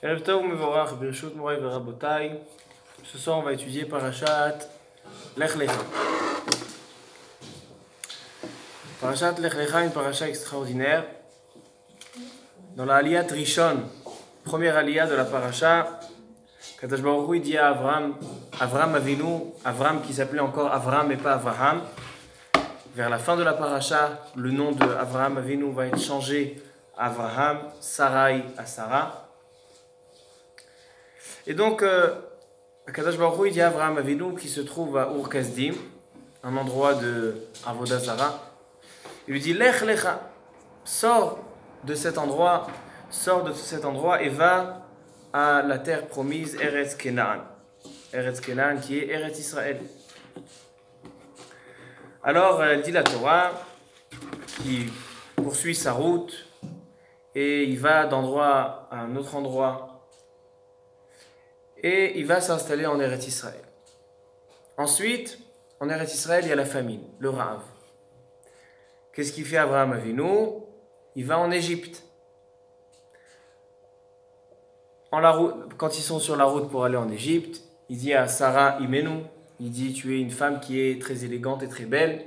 Erev Tov Mevorach, Birshut Moray Verabotai. Ce soir, on va étudier Parashat Lech Lecha. Parashat Lech Lecha, une parasha extraordinaire. Dans la Aliyat Rishon, première Aliyat de la parasha, Kadosh Baruch Hu dit à Avram Avinu, Avram qui s'appelait encore Avram et pas Avraham. Vers la fin de la parasha, le nom de Avraham Avinu va être changé à Avraham, Sarai à Sarah. Et donc, Kadosh Baruch Hu dit à Avraham Avinu qui se trouve à Ur Kasdim, un endroit de Avodah Zarah. Il lui dit Lech Lecha, sors de cet endroit et va à la terre promise Eretz Kenaan. Eretz Kenaan qui est Eretz Israël. Alors, elle dit la Torah, qui poursuit sa route et il va d'endroit à un autre endroit et il va s'installer en Eretz Israël. Ensuite, en Eretz Israël, il y a la famine, le Rav. Qu'est-ce qu'il fait Avraham Avinu? Il va en Égypte. Quand ils sont sur la route pour aller en Égypte, il dit à Sarah Imenu, il dit tu es une femme qui est très élégante et très belle.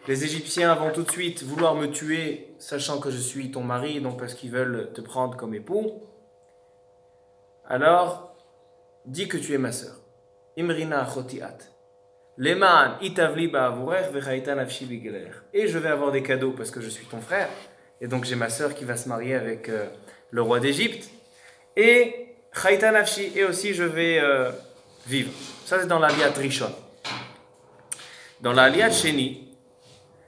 Les Égyptiens vont tout de suite vouloir me tuer, sachant que je suis ton mari, donc parce qu'ils veulent te prendre comme époux. Alors, dis que tu es ma sœur. Imrina chotiat. Leman itavli ba'avurech vechaita nafshi bigeler. Et je vais avoir des cadeaux parce que je suis ton frère. Et donc j'ai ma sœur qui va se marier avec le roi d'Égypte. Et chaita nafshi. Et aussi je vais vivre. Ça c'est dans l'Aliyat Rishon. Dans l'Aliyat Sheni,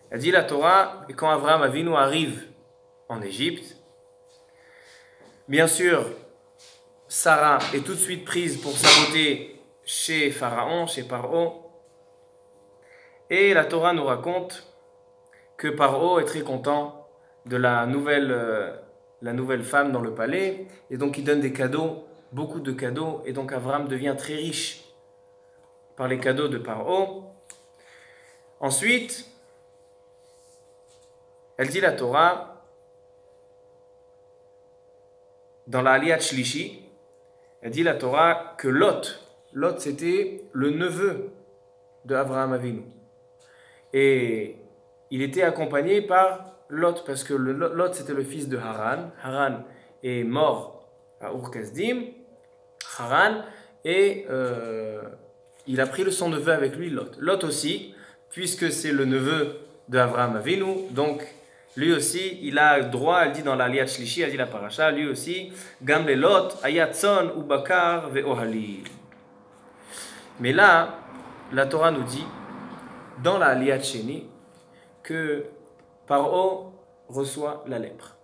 elle dit la Torah, et quand Avraham Avinu arrive en Égypte, bien sûr, Sarah est tout de suite prise pour sa beauté chez Pharaon, chez Paro. Et la Torah nous raconte que Paro est très content de la nouvelle femme dans le palais. Et donc il donne des cadeaux, beaucoup de cadeaux. Et donc Avraham devient très riche par les cadeaux de Paro. Ensuite, elle dit la Torah, dans la Aliyat Shlishi, elle dit la Torah que Lot c'était le neveu de Avraham Avinu. Et il était accompagné par Lot, parce que Lot c'était le fils de Haran. Haran est mort à Ur Kasdim, Haran, et il a pris son neveu avec lui, Lot. Lot aussi, puisque c'est le neveu de Avraham Avinu, donc lui aussi, il a droit, elle dit dans l'Aliyat Shlishi, elle dit la paracha, lui aussi, Gam le Lot, Ayat Son, Ubakar, Ve'ohali. Mais là, la Torah nous dit, dans la Aliyat Sheni, que Paro reçoit la lèpre.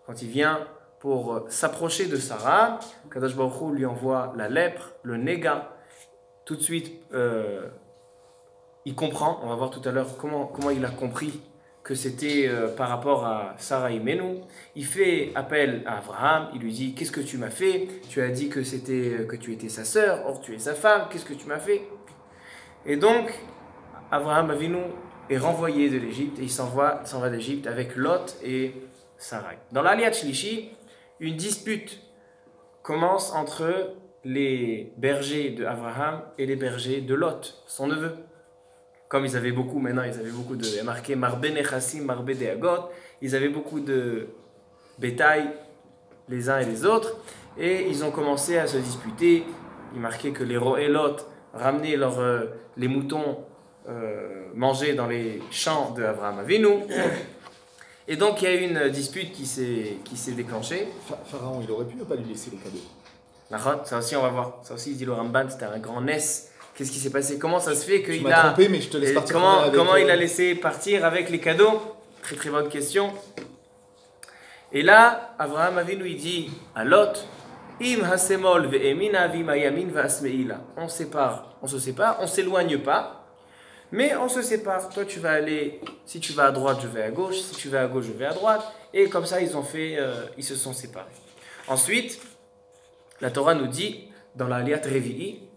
Quand il vient pour s'approcher de Sarah, Kadosh Baruch Hu lui envoie la lèpre, le néga. Tout de suite, il comprend, on va voir tout à l'heure comment il a compris que c'était par rapport à Sarah Imenu. Il fait appel à Avraham, il lui dit « Qu'est-ce que tu m'as fait? Tu as dit que tu étais sa sœur, or tu es sa femme, qu'est-ce que tu m'as fait ?» Et donc, Avraham Avinu est renvoyé de l'Égypte et il s'en va d'Égypte avec Lot et Sarai. Dans l'Aliyat Shlishi, une dispute commence entre les bergers de Avraham et les bergers de Lot, son neveu. Comme ils avaient beaucoup de, il y a marqué Marbe Nechassim, Marbe Deagot, ils avaient beaucoup de bétail les uns et les autres, et ils ont commencé à se disputer. Il marquait que les Roélot ramenaient les moutons mangés dans les champs de Avraham Avinu. Et donc il y a eu une dispute qui s'est déclenchée. Pharaon, il aurait pu ne pas lui laisser les cadeaux. Ça aussi on va voir. Ça aussi dit le Ramban, c'était un grand Ness. Qu'est-ce qui s'est passé? Comment ça se fait qu'il a... trompé, mais je te laisse partir comment il a laissé partir avec les cadeaux? Très très bonne question. Et là, Avraham Avinu il dit à Lot, Im hasemol ve'emina vim hayamin va'asmeila. On se sépare, on s'éloigne pas, mais on se sépare. Toi tu vas aller, si tu vas à droite, je vais à gauche, si tu vas à gauche, je vais à droite. Et comme ça ils se sont séparés. Ensuite, la Torah nous dit dans la Aliyat Revi'i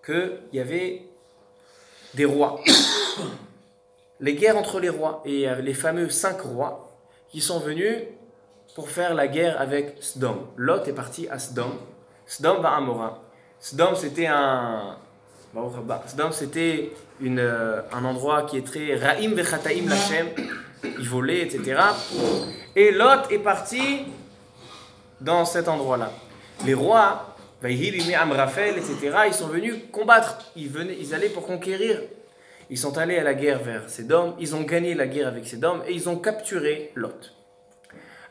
qu'il y avait des rois, les guerres entre les rois, et les fameux 5 rois qui sont venus pour faire la guerre avec Sdom. Lot est parti à Sdom. Sdom va à Amora. Sdom, c'était un endroit qui est très Ra'im vechataim lachem. Il volait, etc. Et Lot est parti dans cet endroit-là. Les rois, Amraphel, etc., ils sont venus combattre. Ils allaient pour conquérir. Ils sont allés à la guerre vers Sédom. Ils ont gagné la guerre avec Sédom et ils ont capturé Lot.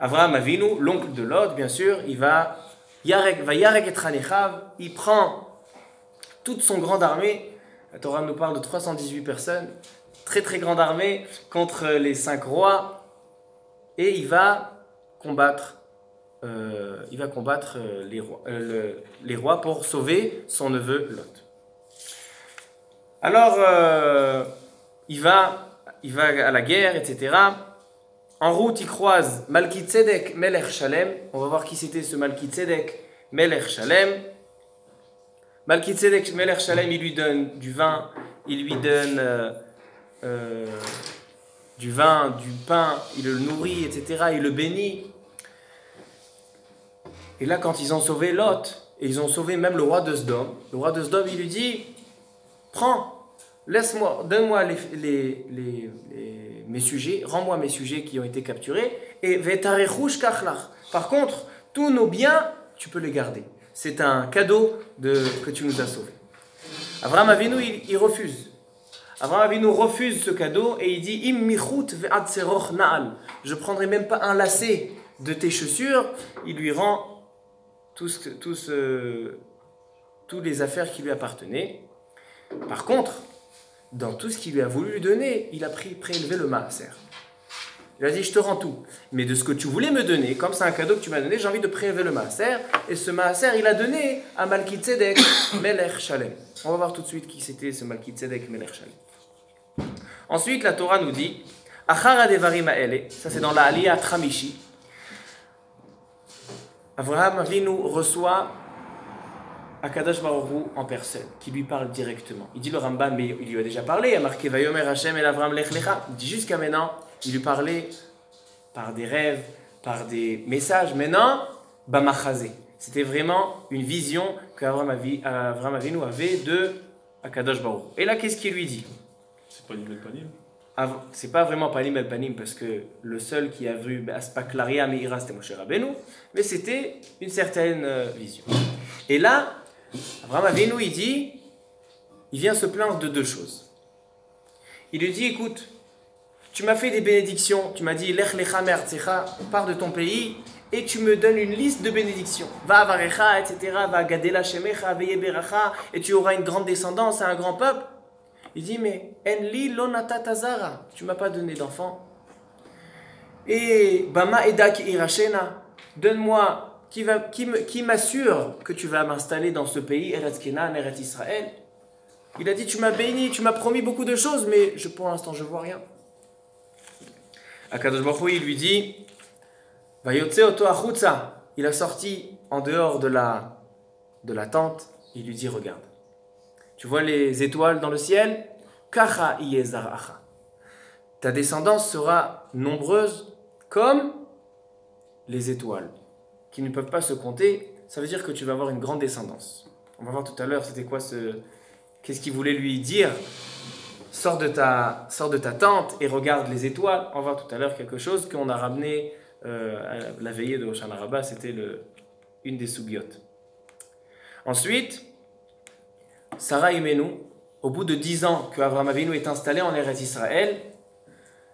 Avraham Avinu, l'oncle de Lot, bien sûr, il va Yarek et Tranechav, il prend toute son grande armée. La Torah nous parle de 318 personnes, très très grande armée contre les 5 rois, et il va combattre les rois pour sauver son neveu Lot. Alors, il va à la guerre, etc. En route, il croise Malki Tzedek Melech Shalem. On va voir qui c'était ce Malki Tzedek Melech Shalem. Malki Tzedek Melech Shalem, il lui donne du vin, il lui donne du pain, il le nourrit, etc. Il le bénit. Et là, quand ils ont sauvé Lot, et ils ont sauvé même le roi de Sdom, il lui dit, prends, donne-moi mes sujets, rends-moi mes sujets qui ont été capturés, et vetarechush kachlach. Par contre, tous nos biens, tu peux les garder. C'est un cadeau que tu nous as sauvés. Avraham Avinu, il refuse. Avraham Avinu refuse ce cadeau et il dit, im michut ve'ad seroch na'al. Je prendrai même pas un lacet de tes chaussures. Il lui rend toutes les affaires qui lui appartenaient. Par contre, dans tout ce qu'il lui a voulu lui donner, il a prélevé le maaser. Il a dit, je te rends tout. Mais de ce que tu voulais me donner, comme c'est un cadeau que tu m'as donné, j'ai envie de prélever le maaser. Et ce maaser, il a donné à Malki Tzedek Melech Shalem. On va voir tout de suite qui c'était ce Malki Tzedek Melech Shalem. Ensuite, la Torah nous dit, Achara devarim ha'ele, ça c'est dans la Aliyah Tramishi. Avraham Avinu reçoit Akadosh Baruch Hu en personne, qui lui parle directement. Il dit le Rambam, mais il lui a déjà parlé, il a marqué Vayomer Hashem el Avram lech lecha. Il dit jusqu'à maintenant, il lui parlait par des rêves, par des messages. Maintenant, Bamachazé. C'était vraiment une vision qu'Avraham Avinu avait de Akadosh Baruch Hu. Et là, qu'est-ce qu'il lui dit? C'est pas Panim el Panim. C'est pas vraiment Panim el Panim parce que le seul qui a vu Aspaklaria Meira c'était Moshe Rabbeinu, mais c'était une certaine vision. Et là, Avraham Avinu il vient se plaindre de deux choses. Il lui dit, écoute, tu m'as fait des bénédictions, tu m'as dit Lech lecha me'artzecha, pars de ton pays et tu me donnes une liste de bénédictions. Va avarecha, etc. Va gadela shemecha, veye beracha, et tu auras une grande descendance, un grand peuple. Il dit, mais enli lo natata zara, tu m'as pas donné d'enfant. Et bama edak irashena, donne-moi, qui m'assure que tu vas m'installer dans ce pays, Eretz Kenan, Eretz Israël. Il a dit, tu m'as béni, tu m'as promis beaucoup de choses, mais pour l'instant je vois rien. Akadosh Baruch Hu, il lui dit, Vayotze oto achutza, il a sorti en dehors de la tente, il lui dit, regarde. Tu vois les étoiles dans le ciel? Kacha yezaracha. Ta descendance sera nombreuse comme les étoiles, qui ne peuvent pas se compter. Ça veut dire que tu vas avoir une grande descendance. On va voir tout à l'heure, c'était quoi qu'est-ce qu'il voulait lui dire? Sors de ta tente et regarde les étoiles. On va voir tout à l'heure quelque chose qu'on a ramené à la veillée de Hoshana Rabbah. C'était une des sougiotes. Ensuite, Sarah Imenu, au bout de 10 ans que Avraham Avinu est installé en Eretz Israël,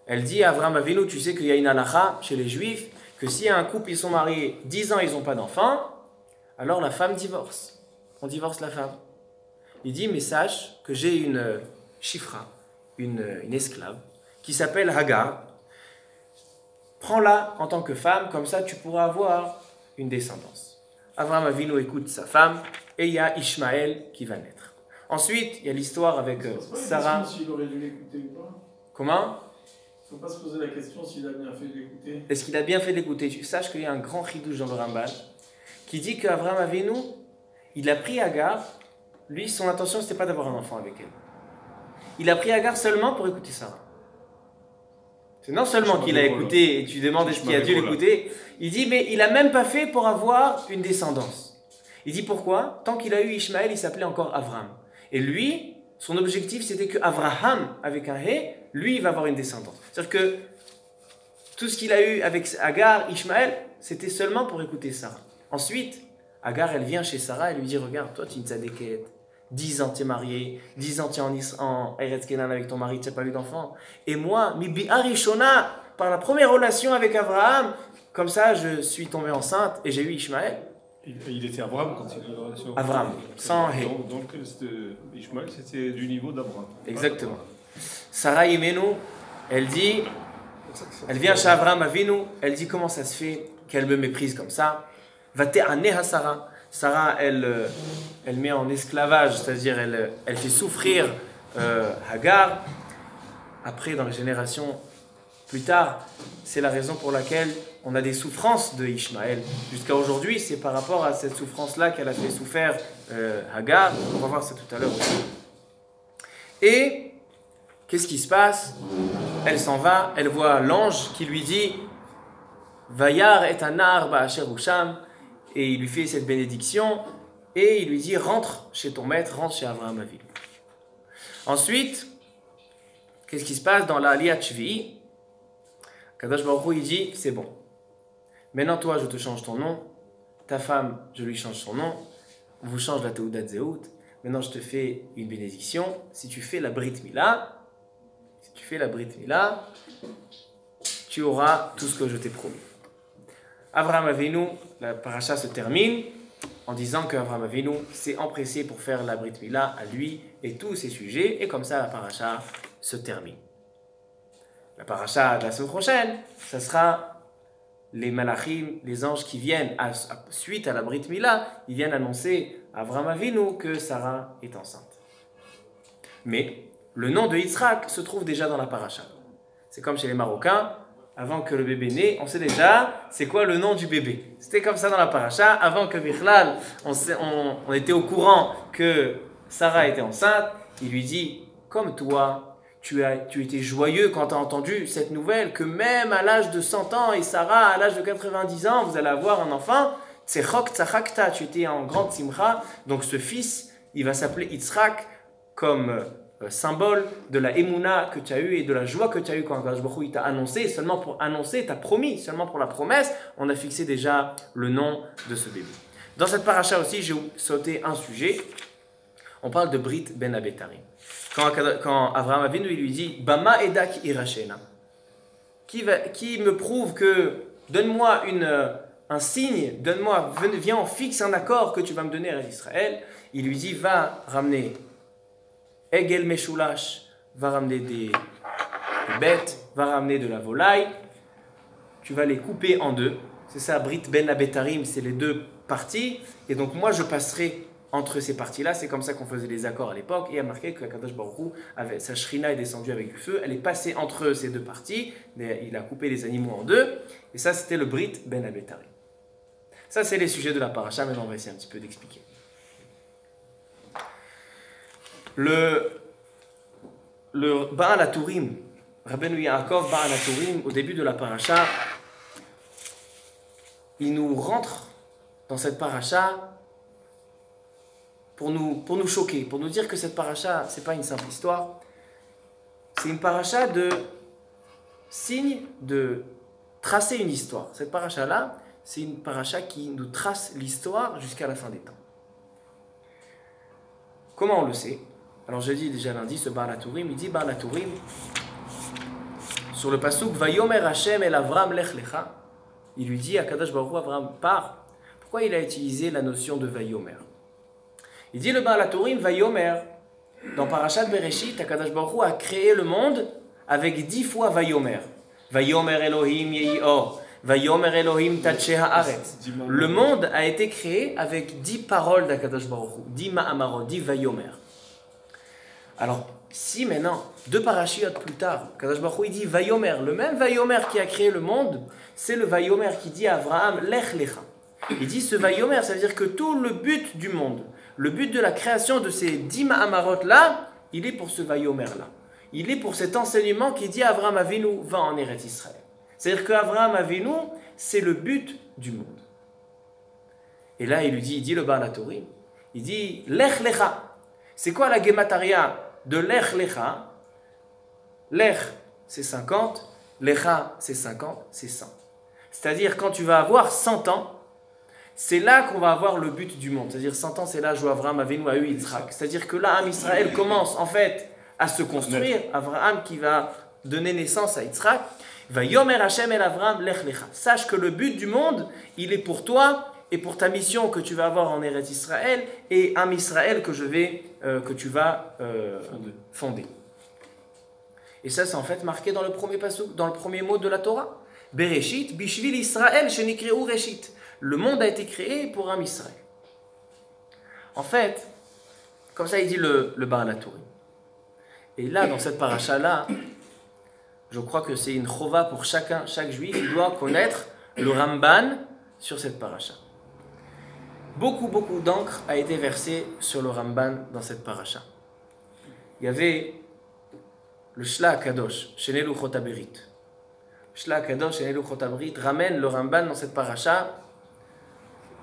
elle dit à Avraham Avinu, tu sais qu'il y a une halakha chez les Juifs, que si un couple, ils sont mariés 10 ans, ils n'ont pas d'enfant, alors la femme divorce. On divorce la femme. Il dit, mais sache que j'ai une chifra, une esclave, qui s'appelle Hagar. Prends-la en tant que femme, comme ça tu pourras avoir une descendance. Avraham Avinu écoute sa femme, et il y a Ishmaël qui va naître. Ensuite, il y a l'histoire avec Sarah. S'il aurait dû l'écouter ou pas. Comment? Il ne faut pas se poser la question s'il a bien fait de l'écouter. Est-ce qu'il a bien fait de l'écouter? Tu saches qu'il y a un grand chidouche dans le Rambam qui dit qu'Avraham Avinu, il a pris Hagar. Lui, son intention, c'était pas d'avoir un enfant avec elle. Il a pris Hagar seulement pour écouter Sarah. C'est non seulement qu'il a écouté, et tu demandes est-ce qu'il a dû l'écouter, il dit mais il n'a même pas fait pour avoir une descendance. Il dit pourquoi? Tant qu'il a eu Ishmaël, il s'appelait encore Avram. Et lui, son objectif c'était que Avraham, avec un He, lui il va avoir une descendance. C'est-à-dire que tout ce qu'il a eu avec Agar, Ishmaël, c'était seulement pour écouter Sarah. Ensuite, Agar, elle vient chez Sarah et lui dit regarde, toi tu es une tzadékette, 10 ans tu es marié, 10 ans tu es en Eretz Kenan avec ton mari, tu n'as pas eu d'enfant. Et moi, Mibi Arishona, par la première relation avec Abraham, comme ça je suis tombée enceinte et j'ai eu Ishmaël. Il était Abraham quand il a eu la relation. Abraham, sans He. Donc Ishmaël, c'était du niveau d'Abraham. Exactement. Sarah Imenu, elle dit, elle vient chez Abraham Avinu, elle dit comment ça se fait qu'elle me méprise comme ça. Vate'aneha Sarah. Sarah, elle met en esclavage, c'est-à-dire elle fait souffrir Hagar. Après, dans les générations plus tard, c'est la raison pour laquelle on a des souffrances de Ishmaël. Jusqu'à aujourd'hui, c'est par rapport à cette souffrance-là qu'elle a fait souffrir Hagar. On va voir ça tout à l'heure aussi. Et qu'est-ce qui se passe? Elle s'en va, elle voit l'ange qui lui dit Vayar et anar ba'asher usham. Et il lui fait cette bénédiction et il lui dit rentre chez ton maître, rentre chez Avraham Avinu. Ensuite, qu'est-ce qui se passe dans la Aliyat Shvi'i? Kadosh Baruch Hu, il dit c'est bon. Maintenant toi je te change ton nom, ta femme je lui change son nom, on vous change la Teudat Zehout. Maintenant je te fais une bénédiction. Si tu fais la Brit Mila, tu auras tout ce que je t'ai promis. Avraham Avinu, la paracha se termine en disant qu'Avraham Avinu s'est empressé pour faire la Brit Mila à lui et tous ses sujets, et comme ça la paracha se termine. La paracha de la semaine prochaine, ça sera les malachim, les anges qui viennent suite à la Brit Mila, ils viennent annoncer à Avraham Avinu que Sarah est enceinte. Mais le nom de Yitzhak se trouve déjà dans la paracha. C'est comme chez les Marocains. Avant que le bébé naisse, on sait déjà c'est quoi le nom du bébé. C'était comme ça dans la paracha. Avant que Bichlal, on était au courant que Sarah était enceinte, il lui dit, comme toi, tu étais joyeux quand tu as entendu cette nouvelle, que même à l'âge de 100 ans et Sarah à l'âge de 90 ans, vous allez avoir un enfant. Tzechok tzachakta, tu étais en grande simcha. Donc ce fils, il va s'appeler Yitzhak comme symbole de la émouna que tu as eue et de la joie que tu as eue quand Akadosh Baruch Hu t'a annoncé, seulement pour annoncer, t'a promis, seulement pour la promesse, on a fixé déjà le nom de ce bébé. Dans cette paracha aussi, j'ai sauté un sujet, on parle de Brit ben Abetarim. Quand Avraham Avinu lui dit Bama edak irachena, qui me prouve que, donne-moi un signe, viens on fixe un accord que tu vas me donner à Israël, il lui dit va ramener Egel Meshulash, va ramener des bêtes, va ramener de la volaille, tu vas les couper en deux. C'est ça, Brit ben Abetarim, c'est les deux parties. Et donc moi je passerai entre ces parties-là. C'est comme ça qu'on faisait les accords à l'époque. Et il y a marqué que Akadosh Baruch Hu, sa shrina est descendue avec du feu. Elle est passée entre ces deux parties. Il a coupé les animaux en deux. Et ça c'était le Brit ben Abetarim. Ça c'est les sujets de la paracha. Maintenant on va essayer un petit peu d'expliquer. Le Baal HaTurim, Rabbeinu Yaakov Baal HaTurim, au début de la paracha, il nous rentre dans cette paracha pour nous choquer, pour nous dire que cette paracha, ce n'est pas une simple histoire, c'est une paracha de signe de tracer une histoire. Cette paracha-là, c'est une paracha qui nous trace l'histoire jusqu'à la fin des temps. Comment on le sait? Alors je dis déjà lundi, ce Baal HaTurim, il dit Baal HaTurim, sur le pasuk Vayomer Hashem el Avram lech lecha, il lui dit à Kadosh Baruch Hu, Avram part. Pourquoi il a utilisé la notion de Vayomer? Il dit le Baal HaTurim, Vayomer, dans Parashat Bereshit, Kadosh Baruch Hu a créé le monde avec 10 fois Vayomer. Vayomer Elohim yehi or, Vayomer Elohim tatshe haaretz. Le monde a été créé avec 10 paroles d'Akadosh Baruch Hu, 10 ma'amarot, 10 Vayomer. Alors, si maintenant, 2 parachiotes plus tard, Kadosh Baruch Hu il dit Vayomer, le même Vayomer qui a créé le monde, c'est le Vayomer qui dit à Avraham Lech Lecha. Il dit ce Vayomer, ça veut dire que tout le but du monde, le but de la création de ces 10 Ma'amarot là, il est pour ce Vayomer là. il est pour cet enseignement qui dit à Avraham Avinu, va en Eretz Israël. C'est-à-dire qu'Avraham Avinu, c'est le but du monde. Et là, il dit le Baal HaTurim, il dit, Lech Lecha. C'est quoi la Gemataria de Lech Lecha? Lech, c'est 50, Lecha, c'est 50, c'est 100. C'est-à-dire, quand tu vas avoir 100 ans, c'est là qu'on va avoir le but du monde. C'est-à-dire, 100 ans, c'est l'âge où Avraham Avinu a eu Yitzhak. C'est-à-dire que là, Am Israël commence, en fait, à se construire. Avraham qui va donner naissance à Yitzhak. Va Yomer Hashem el Avraham Lech Lecha. Sache que le but du monde, il est pour toi et pour ta mission que tu vas avoir en Eretz Israël et Am Israël que tu vas fonder. Et ça, c'est en fait marqué dans le premier pasuk, dans le premier mot de la Torah. Bereshit, Bishvil Israël, Shenikreu Reshit. Le monde a été créé pour Am Israël. En fait, comme ça, il dit le Baal HaTurim. Et là, dans cette paracha-là, je crois que c'est une chova pour chaque juif. Il doit connaître le Ramban sur cette paracha. Beaucoup d'encre a été versée sur le Ramban dans cette paracha. Il y avait le Shla HaKadosh, Shene Luchot HaBerit. Shla HaKadosh, Shene Luchot HaBerit ramène le Ramban dans cette paracha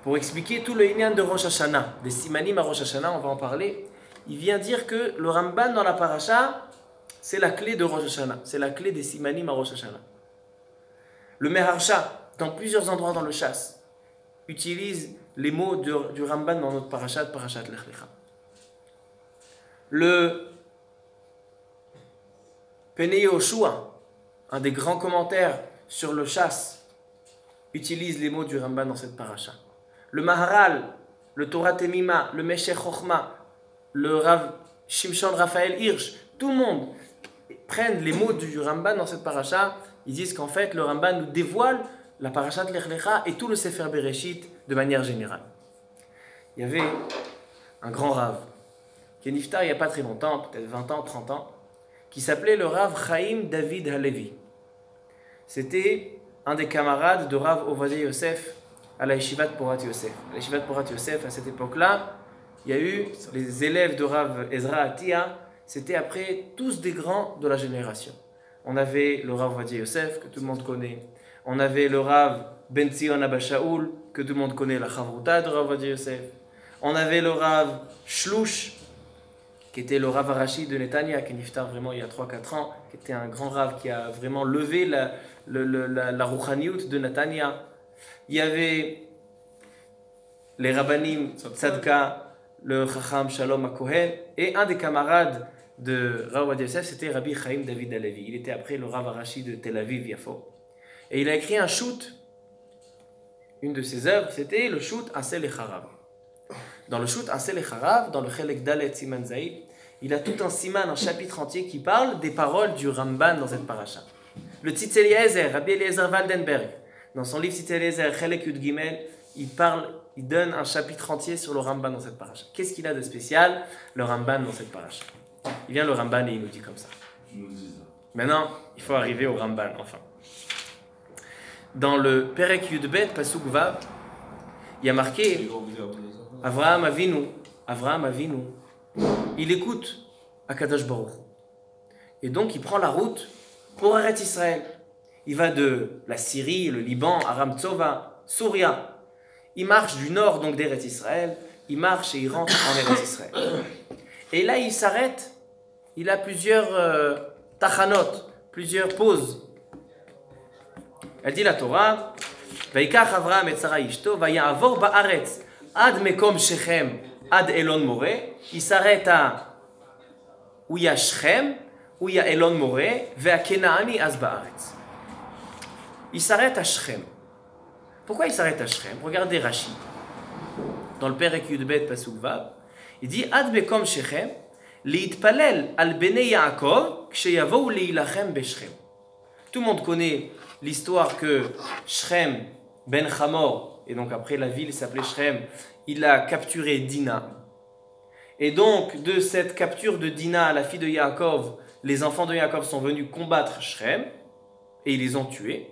pour expliquer tout le Inyan de Rosh Hashanah, des Simanim à Rosh Hashanah, on va en parler. Il vient dire que le Ramban dans la paracha, c'est la clé de Rosh Hashanah, c'est la clé des Simanim à Rosh Hashanah. Le Meharsha, dans plusieurs endroits dans le Shas, utilise les mots du Ramban dans notre parashat Lech Lecha. Le Penei Yoshua, un des grands commentaires sur le Shas, utilise les mots du Ramban dans cette paracha. Le Maharal, le Torah Temima, le Meshech Chochma, le Rav Shimshon Raphaël Hirsch, tout le monde prennent les mots du Ramban dans cette paracha. Ils disent qu'en fait, le Ramban nous dévoile la parashat Lech Lecha et tout le Sefer Bereshit de manière générale. Il y avait un grand Rav qui est niftar il n'y a pas très longtemps, peut-être 20 ans, 30 ans, qui s'appelait le Rav Chaim David Halevi. C'était un des camarades de Rav Ovadia Yosef à la Yeshivat Porat Yosef. À la Yeshivat Porat Yosef, à cette époque-là, il y a eu les élèves de Rav Ezra Atiya, c'était après tous des grands de la génération. On avait le Rav Ovadia Yosef, que tout le monde connaît. On avait le Rav Ben Zion Abba Shaul, que tout le monde connaît, la Chavruta de Rav Ovadia Yosef. On avait le Rav Shlush, qui était le Rav Arashi de Netanya, qui est niftar vraiment il y a 3-4 ans, qui était un grand Rav qui a vraiment levé la Rouchaniout de Netanya. Il y avait les Rabbanim Tzadka, le Chacham Shalom HaKohen, et un des camarades de Rav Ovadia Yosef, c'était Rabbi Chaim David Halevi. Il était après le Rav Arashi de Tel Aviv, Yafo. Et il a écrit un shoot, une de ses œuvres, c'était le shoot Asel Echarav. Dans le shoot Asel Echarav, dans le Chelek Dalet Siman Zaïd, il a tout un siman, un chapitre entier qui parle des paroles du Ramban dans cette paracha. Le Tzitz Eliezer, Rabbi Eliezer Waldenberg, dans son livre Tzitz Eliezer, Chelek Yud Gimel, il donne un chapitre entier sur le Ramban dans cette paracha. Qu'est-ce qu'il a de spécial, le Ramban dans cette paracha? Il vient le Ramban et il nous dit comme ça. Maintenant, il faut arriver au Ramban, enfin. Dans le Perek Yudbet, Pasuk Vav, il y a marqué Avraham Avinu, il écoute Akadosh Baruch. Et donc il prend la route pour Eretz Israël. Il va de la Syrie, le Liban, Aram Tzova, Souria. Il marche du nord donc d'Eretz Israël, il marche et il rentre en Eretz Israël. Et là il s'arrête, il a plusieurs tachanot, plusieurs pauses. Elle dit la Torah, Vaikach Avraham et Sarah Ishto, Vaya'avor ba'aretz, ad mekom Shechem, ad Elon More. Il s'arrête à où il y a Shechem, où il y a Elon More, ve'a Kenaani az ba'aretz. Il s'arrête à Shechem. Pourquoi il s'arrête à Shechem? Regardez Rashi. Dans le Perek Yudbet Pasuk Vav, il dit ad mekom Shechem, li'itpalel al bnei Yaakov, ksheyavou le'ilachem beShechem. Tout le monde connaît l'histoire que Shechem ben Hamor, et donc après la ville s'appelait Shechem, il a capturé Dina. Et donc de cette capture de Dina, la fille de Yaakov, les enfants de Yaakov sont venus combattre Shechem et ils les ont tués.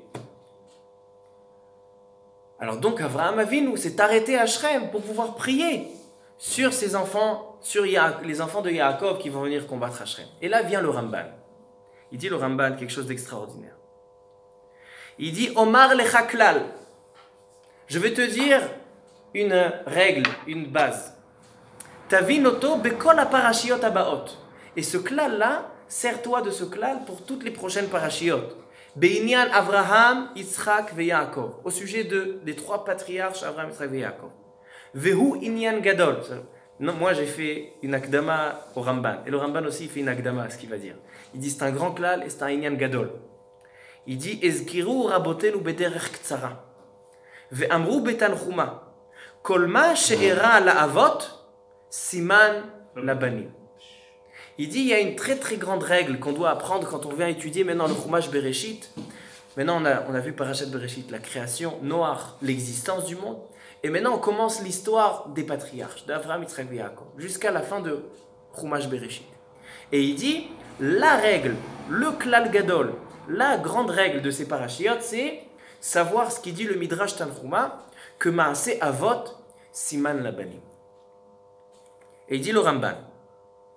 Alors donc Avraham Avinu s'est arrêté à Shechem pour pouvoir prier sur ses enfants, sur les enfants de Yaakov qui vont venir combattre à Shechem. Et là vient le Ramban. Il dit le Ramban quelque chose d'extraordinaire. Il dit Omar lecha klal. Je vais te dire une règle, une base. Tavinoto bekol aparashiot abaot. Et ce klal là, sers-toi de ce klal pour toutes les prochaines parashiot. Beinian Avraham, Yitzhak ve Yaakov. Au sujet des trois patriarches Avraham, Yitzhak ve Yaakov. Vehu inyan gadol. Non, moi j'ai fait une akdama au Ramban. Et le Ramban aussi il fait une akdama à ce qu'il va dire. Il dit c'est un grand klal et c'est un inyan gadol. Il dit Ezkiru rabotenu bederech ktsara. Ve'amru betanchuma. Kol ma she'era la'avot siman labanim. Il dit il y a une très très grande règle qu'on doit apprendre quand on vient étudier maintenant le Chumash Bereshit. Maintenant on a vu Parashat Bereshit, la création, Noach, l'existence du monde. Et maintenant on commence l'histoire des patriarches, d'Avraham, Yitzhak et Yaakov, jusqu'à la fin de Chumash Bereshit. Et il dit la règle, le klal gadol, la grande règle de ces parashiot, c'est savoir ce qu'il dit le Midrash Tanchuma, que Maaseh Avot Siman Labanim. Et il dit le Ramban.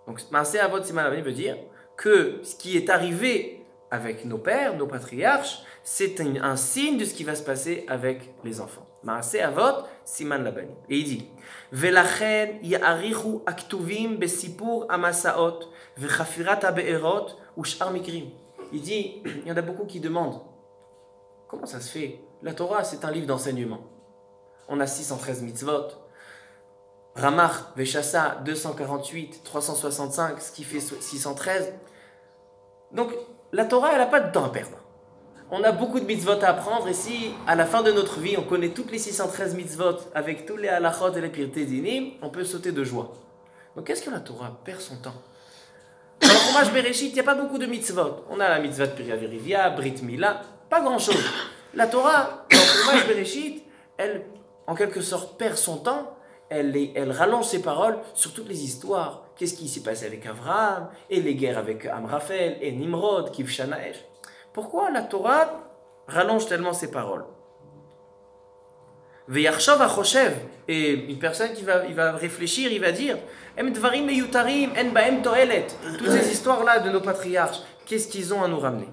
Donc, Maaseh Avot Siman Labanim veut dire que ce qui est arrivé avec nos pères, nos patriarches, c'est un signe de ce qui va se passer avec les enfants. Maaseh Avot Siman Labanim. Et il dit Velachen ya'arichu aktuvim besipur amasaot vechafirat habe'erot u'shar mikrim. Il dit, il y en a beaucoup qui demandent comment ça se fait? La Torah, c'est un livre d'enseignement. On a 613 mitzvot. Ramach, Veshassa, 248, 365, ce qui fait 613. Donc, la Torah, elle n'a pas de temps à perdre. On a beaucoup de mitzvot à apprendre, et si, à la fin de notre vie, on connaît toutes les 613 mitzvot, avec tous les halachot et les pirtei dinim, on peut sauter de joie. Donc, qu'est-ce que la Torah perd son temps? Dans le Chumash Bereshit, il n'y a pas beaucoup de mitzvot. On a la mitzvah de Pirya Verivia, Brit Mila, pas grand-chose. La Torah, dans le Chumash Bereshit, elle, en quelque sorte, perd son temps. Elle rallonge ses paroles sur toutes les histoires. Qu'est-ce qui s'est passé avec Avraham, et les guerres avec Amraphel, et Nimrod, Kivshanaesh. Pourquoi la Torah rallonge tellement ses paroles? Ve'yachshov hachoshev, et une personne il va réfléchir, il va dire Em dvarim meyutarim en baem toelet. Toutes ces histoires-là de nos patriarches, qu'est-ce qu'ils ont à nous ramener?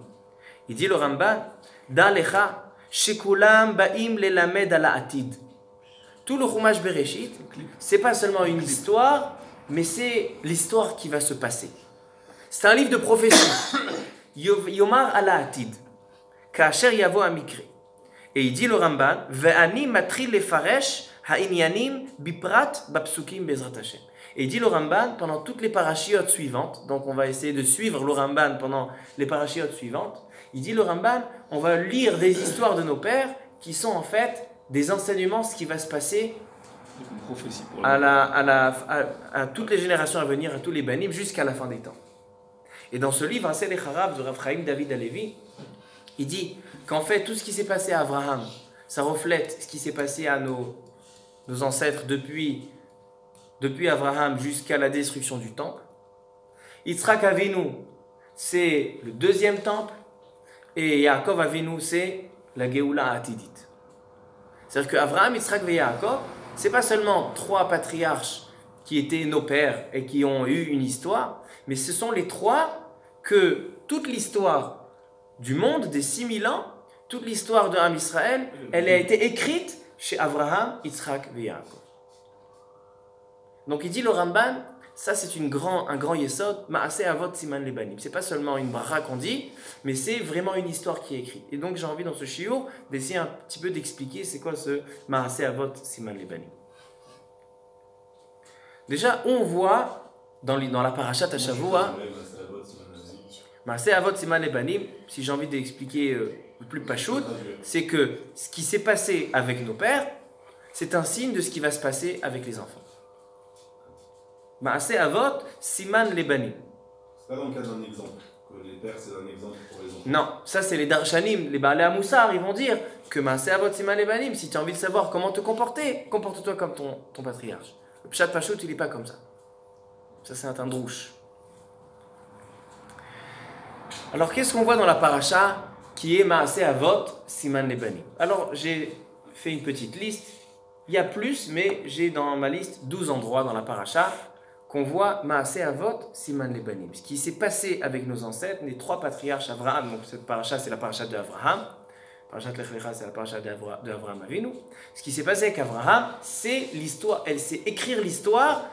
Il dit le Ramban Da'lecha shekulam ba'im lelamed ala atid. Tout le Chumash Bereshit, c'est pas seulement une histoire, mais c'est l'histoire qui va se passer. C'est un livre de prophétie. Yomar ala atid, kasher yavo amikre. Et il dit le Ramban, ve'ani matri lefaresh ha'inyanim biprat bapsukim bezrat Hashem. Et il dit le Ramban pendant toutes les parashiotes suivantes. Donc on va essayer de suivre le Ramban pendant les parashiotes suivantes. Il dit le Ramban, on va lire des histoires de nos pères qui sont en fait des enseignements, ce qui va se passer à toutes les générations à venir, à tous les banim, jusqu'à la fin des temps. Et dans ce livre, Asel Echarav de Rav Chaim David Halevi, il dit qu'en fait, tout ce qui s'est passé à Avraham, ça reflète ce qui s'est passé à nos ancêtres depuis Avraham jusqu'à la destruction du temple. Yitzhak Avinu, c'est le deuxième temple, et Yaakov Avinu, c'est la Géoula Atidit. C'est-à-dire qu'Avraham, Yitzhak et Yaakov, ce n'est pas seulement trois patriarches qui étaient nos pères et qui ont eu une histoire, mais ce sont les trois que toute l'histoire du monde, des 6000 ans, toute l'histoire de Am Israël, elle a été écrite chez Avraham, Yitzhak et Yaakov. Donc il dit le Ramban, ça c'est un grand yesod, Maaseh Avot Siman Lebanim. C'est pas seulement une bracha qu'on dit, mais c'est vraiment une histoire qui est écrite. Et donc j'ai envie dans ce shiur d'essayer un petit peu d'expliquer c'est quoi ce Maaseh Avot Siman Lebanim. Déjà, on voit dans la parashat Hashavua, Maaseh Avot Siman Lebanim, si j'ai envie d'expliquer le plus pachout, c'est que ce qui s'est passé avec nos pères, c'est un signe de ce qui va se passer avec les enfants. Maaseh Avot Siman Lebanim. C'est pas dans le cas d'un exemple, que les pères c'est un exemple pour les enfants. Non, ça c'est les Darshanim, les Baalei Hamoussar, ils vont dire que Maaseh Avot Siman Lebanim, si tu as envie de savoir comment te comporter, comporte-toi comme ton patriarche. Le Pshat Pachout, il n'est pas comme ça. Ça c'est un drouche. Alors qu'est-ce qu'on voit dans la paracha qui est Maaseh Avot Siman Lebanim? Alors j'ai fait une petite liste. Il y a plus, mais j'ai dans ma liste 12 endroits dans la paracha qu'on voit Maaseh Avot, Siman Lebanim. Ce qui s'est passé avec nos ancêtres, les trois patriarches Abraham, donc cette paracha c'est la paracha d'Abraham, parachat Lech Lecha c'est la paracha d'Abraham Avinu. Ce qui s'est passé avec Abraham, c'est l'histoire, c'est écrire l'histoire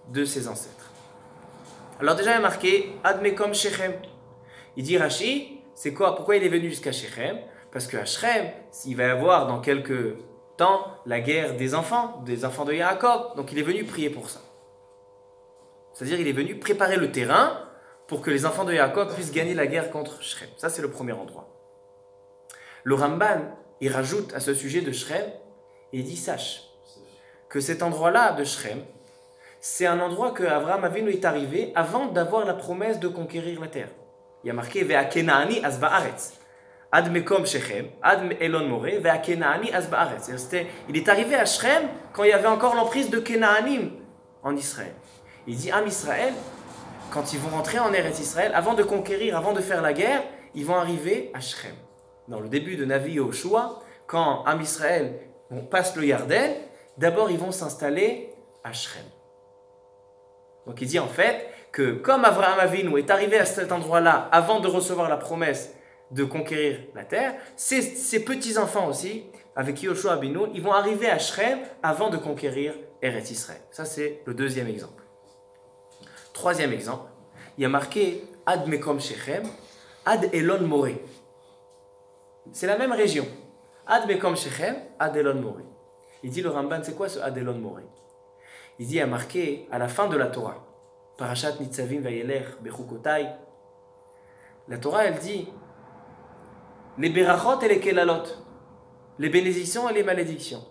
de ses ancêtres. Alors déjà il y a marqué Admekom Shechem. Il dit Rashi, c'est quoi? Pourquoi il est venu jusqu'à Shechem? Parce qu'à Shechem, il va y avoir dans quelques temps la guerre des enfants de Yaakov. Donc il est venu prier pour ça. C'est-à-dire il est venu préparer le terrain pour que les enfants de Yaakov puissent gagner la guerre contre Shechem. Ça c'est le premier endroit. Le Ramban, il rajoute à ce sujet de Shechem, et il dit sache que cet endroit-là de Shechem, c'est un endroit que Abraham Avinu est arrivé avant d'avoir la promesse de conquérir la terre. Il y a marqué Ve'a Kenaani az ba'aretz. Ad mekom Shechem, ad elon more, Ve'a Kenaani az ba'aretz. Il est arrivé à Shechem quand il y avait encore l'emprise de Kenaanim en Israël. Il dit Am Israël, quand ils vont rentrer en Eretz Israël, avant de conquérir, avant de faire la guerre, ils vont arriver à Shechem. Dans le début de Navi Yoshua, quand Am Israël passe le Yarden, d'abord ils vont s'installer à Shechem. Donc il dit en fait que comme Avraham Avinu est arrivé à cet endroit-là avant de recevoir la promesse de conquérir la terre, ses petits-enfants aussi, avec Yoshua Abinu, ils vont arriver à Shechem avant de conquérir Eretz Israël. Ça c'est le deuxième exemple. Troisième exemple, il y a marqué Ad Mekom Shechem, Ad Elon More. C'est la même région. Ad Mekom Shechem, Ad Elon More. Il dit le Ramban, c'est quoi ce Ad Elon More? Il dit, il y a marqué à la fin de la Torah, Parashat Nitzavim Vayelech Bechukotai. La Torah, elle dit les berachot et les kelalot, les bénédictions et les malédictions.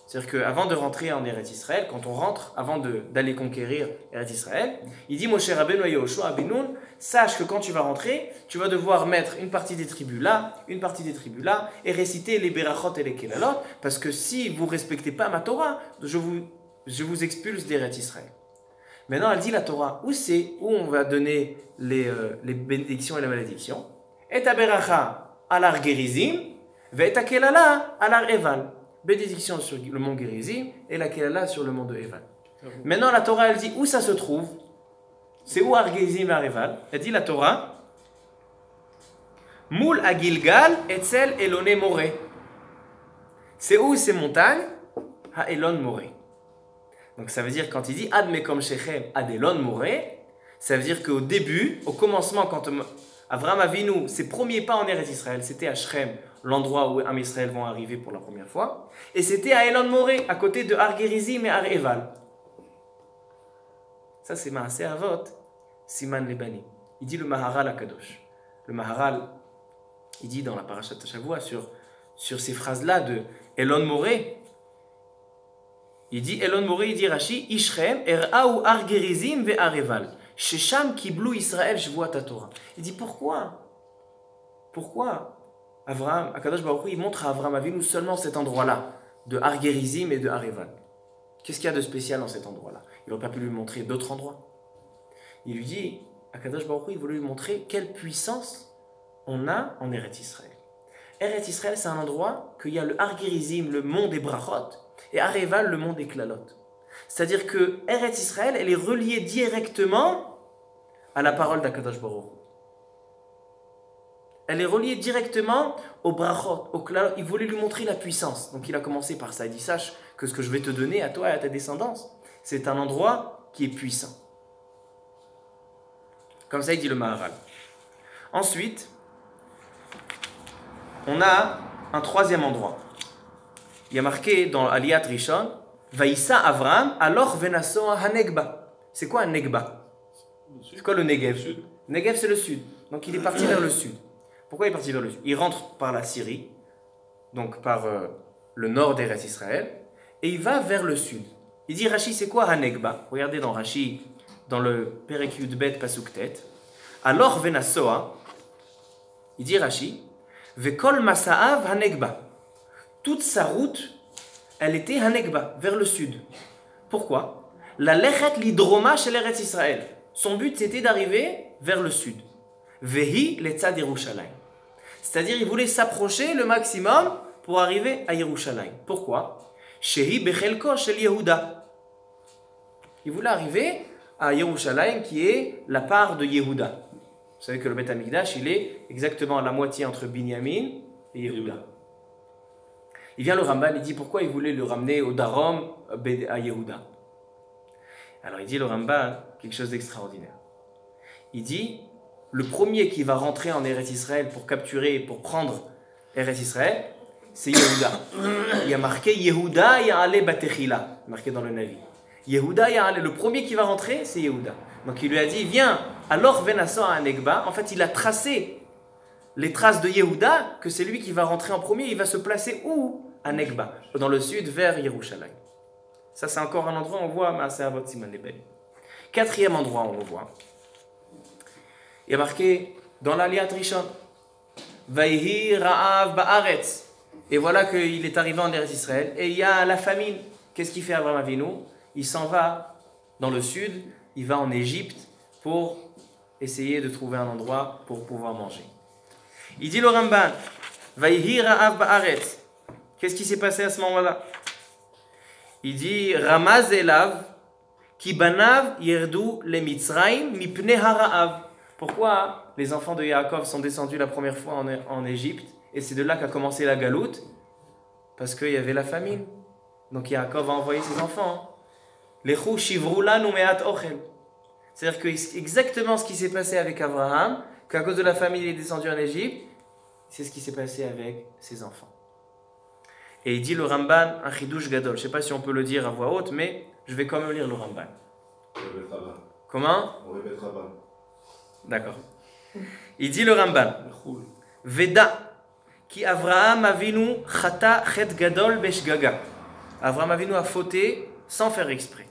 C'est-à-dire qu'avant de rentrer en Eretz Israël, quand on rentre, avant d'aller conquérir Eretz Israël, il dit Moshe Rabbeinu Yehoshua Abinoun, sache que quand tu vas rentrer, tu vas devoir mettre une partie des tribus là, une partie des tribus là, et réciter les berachot et les kelalot, parce que si vous ne respectez pas ma Torah, je vous expulse d'Eretz Israël. Maintenant, elle dit la Torah, où on va donner les bénédictions et les malédictions. Et aberacha alar gerizim, ve et akelala alar eval. Bénédiction sur le mont Gerizim et la kelala sur le mont de Eval. Maintenant, la Torah, elle dit où ça se trouve. C'est où Ar Gerizim et Ar Eval? Elle dit la Torah, Moul à Gilgal etzel Elone More. C'est où ces montagnes? Ha Elon More. Donc ça veut dire quand il dit Ad Mekom Shechem Ad Elon More, ça veut dire qu'au début, au commencement, quand Avraham Avinu, ses premiers pas en Eretz Israël, c'était à Shechem, l'endroit où Am Israël vont arriver pour la première fois, et c'était à Elon More, à côté de Ar Gerizim et Ar Eval. Ça c'est Maaseh Avot, Siman Lebanim. Il dit le Maharal à Kadosh. Le Maharal, il dit dans la Parashat Shavua sur ces phrases-là de Elon More, il dit Elon More, il dit Rashi, Ishrem, Er'aou Ar Gerizim ve Ar Eval. Shesham Kiblu Israël Shvuat Torah. Il dit pourquoi Avraham, Akadosh Baruch Hu, il montre à Avraham Avinu seulement cet endroit-là, de Ar Gerizim et de Ar Eval. Qu'est-ce qu'il y a de spécial dans cet endroit-là? Il n'aurait pas pu lui montrer d'autres endroits. Il lui dit, Akadosh Baruch Hu, il voulait lui montrer quelle puissance on a en Eretz Israël. Eretz Israël, c'est un endroit qu'il y a le Ar Gerizim, le mont des Brachot, et Ar Eval, le mont des Klalot. C'est-à-dire que Eretz Israël, elle est reliée directement à la parole d'Akadosh Baruch Hu. Elle est reliée directement au brachot, au klalot. Il voulait lui montrer la puissance. Donc il a commencé par ça. Il dit, sache que ce que je vais te donner à toi et à ta descendance, c'est un endroit qui est puissant. Comme ça, il dit le Maharal. Ensuite, on a un troisième endroit. Il y a marqué dans Aliyat Rishon, Vaïssa Avram, alors Venaso Hanegba. C'est quoi un Negba? C'est quoi le Negev? Negev, c'est le sud. Donc il est parti vers le sud. Pourquoi il est parti vers le sud? Il rentre par la Syrie, donc par le nord d'Eretz Israël, et il va vers le sud. Il dit Rashi, c'est quoi Hanegba? Regardez dans Rashi, dans le Perek Yudbet Pasuk Tet. Alors Venasoa, il dit Rashi, Vekol Masaav Hanegba. Toute sa route, elle était Hanegba, vers le sud. Pourquoi? La Lechet Lidroma chez l'Eretz Israël. Son but, c'était d'arriver vers le sud. Vehi letzad Yerushalayim. C'est-à-dire, il voulait s'approcher le maximum pour arriver à Yerushalayim. Pourquoi? Shehi bechelko shel Yehuda. Il voulait arriver à Yerushalayim, qui est la part de Yehuda. Vous savez que le Beth Amikdash, il est exactement à la moitié entre Binyamin et Yehuda. Il vient le Ramban, il dit pourquoi il voulait le ramener au Darom, à Yehuda. Alors il dit le Ramban quelque chose d'extraordinaire. Il dit, le premier qui va rentrer en Eretz Israël pour capturer, pour prendre Eretz Israël, c'est Yehuda. Il y a marqué Yehuda Ya'ale Batechila, marqué dans le Navi. Yehuda Ya'ale, le premier qui va rentrer, c'est Yehuda. Donc il lui a dit, viens, alors Venasso à Anegba. En fait, il a tracé les traces de Yehuda, que c'est lui qui va rentrer en premier. Il va se placer où? À Negba, dans le sud, vers Yerushalayim. Ça, c'est encore un endroit où on voit Maaseh Avot Siman Lebel. Quatrième endroit où on le voit. Il y a marqué dans l'Aliyat Rishon, Vayhi Ra'av Ba'aretz. Et voilà qu'il est arrivé en Eretz Israël et il y a la famine. Qu'est-ce qu'il fait Abraham Avinu? Il s'en va dans le sud, il va en Égypte pour essayer de trouver un endroit pour pouvoir manger. Il dit le Ramban, Vayhi Ra'av Ba'aretz. Qu'est-ce qui s'est passé à ce moment-là? Il dit Ramaz Elav Ki banav yerdu le Mitzrayim mipnei hara'av. Pourquoi les enfants de Yaakov sont descendus la première fois en Égypte? Et c'est de là qu'a commencé la galoute. Parce qu'il y avait la famine. Donc Yaakov a envoyé ses enfants. Lechu shivrulanu me'at ochel. C'est-à-dire que c'est exactement ce qui s'est passé avec Abraham, qu'à cause de la famine il est descendu en Égypte, c'est ce qui s'est passé avec ses enfants. Et il dit le Ramban, un chidouche gadol. Je ne sais pas si on peut le dire à voix haute, mais je vais quand même lire le Ramban. On répétera pas. Comment? On répétera pas. D'accord. Il dit le Ramban, Veda, ki Avraham Avinu chata chet gadol beshgaga. Avraham Avinu a fauté sans faire exprès.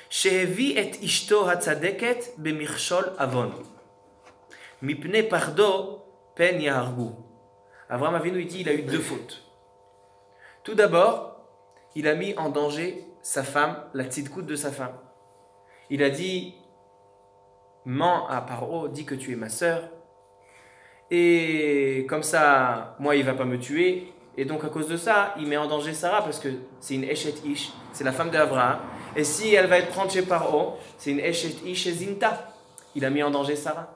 Shehevi et ishto hatzadeket bemichshol avon. Mipne pardo pen yahargu. Avraham Avinu il dit il a eu deux fautes. Tout d'abord, il a mis en danger sa femme, la tzidkout de sa femme. Il a dit, mens à Paro, dis que tu es ma sœur, et comme ça, moi, il ne va pas me tuer. Et donc, à cause de ça, il met en danger Sarah, parce que c'est une Eshet Ish, c'est la femme d'Abraham. Et si elle va être prendre chez Paro, c'est une Eshet Ish Zinta. Il a mis en danger Sarah.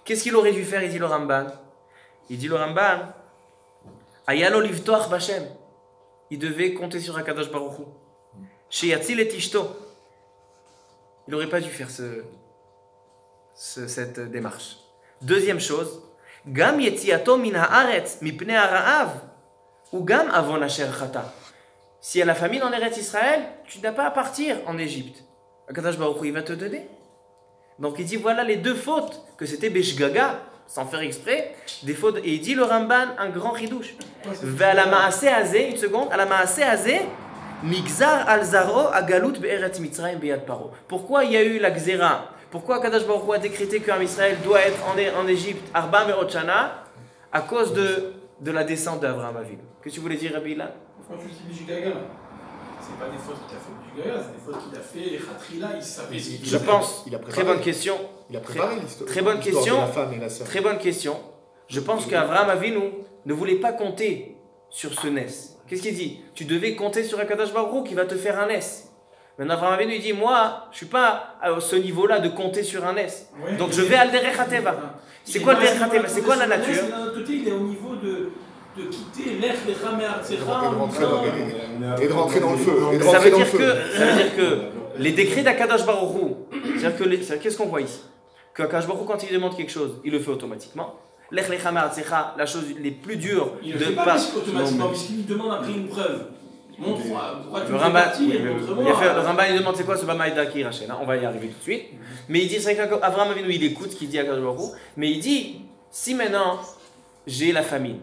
Qu'est-ce qu'il aurait dû faire, il dit le Ramban? Il dit le Ramban, Ayalo livtoach Bashem. Il devait compter sur Akadosh Baruch Hu. Chez Yatzil et Ishto. Il n'aurait pas dû faire cette démarche. Deuxième chose, Gam yetziato min haaretz mipnei hara'av ou gam avon asher chata. Si il y a la famine en Eretz Israël, tu n'as pas à partir en Égypte. Akadosh Baruch Hu, il va te donner. Donc il dit voilà les deux fautes, que c'était Beshgaga, sans faire exprès, des fautes. Et il dit le Ramban, un grand chidouche. Ve'ala ma'aseh hazeh, une seconde, ala ma'aseh hazeh, migzar al zaro agalut be'eretz Mitzrayim beyad Paro. Pourquoi il y a eu la gzera? Pourquoi Kadosh Baruch Hu a décrété qu'un Israël doit être en Égypte, Arba Me'ot Shana, à cause de la descente d'Abraham Avinu? Qu'est-ce que tu voulais dire, Rabbi Ilan? Quand tu dis Bishgaga, c'est pas des fautes qu'il a fait Bishgaga, c'est des fautes qu'il a fait Khatrila, il savait ce qu'il Je pense, très bonne question. Il a préparé l'histoire. Très bonne question. De la femme et la sœur. Très bonne question. Je pense qu'Abraham Avinu ne voulait pas compter sur ce Nes. Qu'est-ce qu'il dit? Tu devais compter sur Akadosh Baruch Hu qui va te faire un Nes. Maintenant, Abraham Avinu dit, moi, je ne suis pas à ce niveau-là de compter sur un Nes. Ouais, donc je vais al derech hateva. C'est quoi le derech hateva? C'est quoi la nature? D'un autre côté, il est au niveau de quitter l'ech, les chamé et de rentrer dans le feu. Ça veut dire que les décrets d'Akadosh Baruch Hu, c'est-à-dire qu'est-ce qu'on voit ici? Que Akadosh Baruch Hu, quand il demande quelque chose, il le fait automatiquement. L'ech, les chamé la chose les plus dures il ne le fait pas automatiquement, puisqu'il lui demande après une preuve. Montre-moi, pourquoi tu le fais Ramban, partie, montre-moi. le Ramban il demande c'est quoi ce Bamaïda qui Rachel, on va y arriver tout de suite. Mais il dit, c'est qu'Abraham Avinu il écoute ce qu'il dit à Akadosh Baruch Hu, mais il dit, si maintenant j'ai la famine,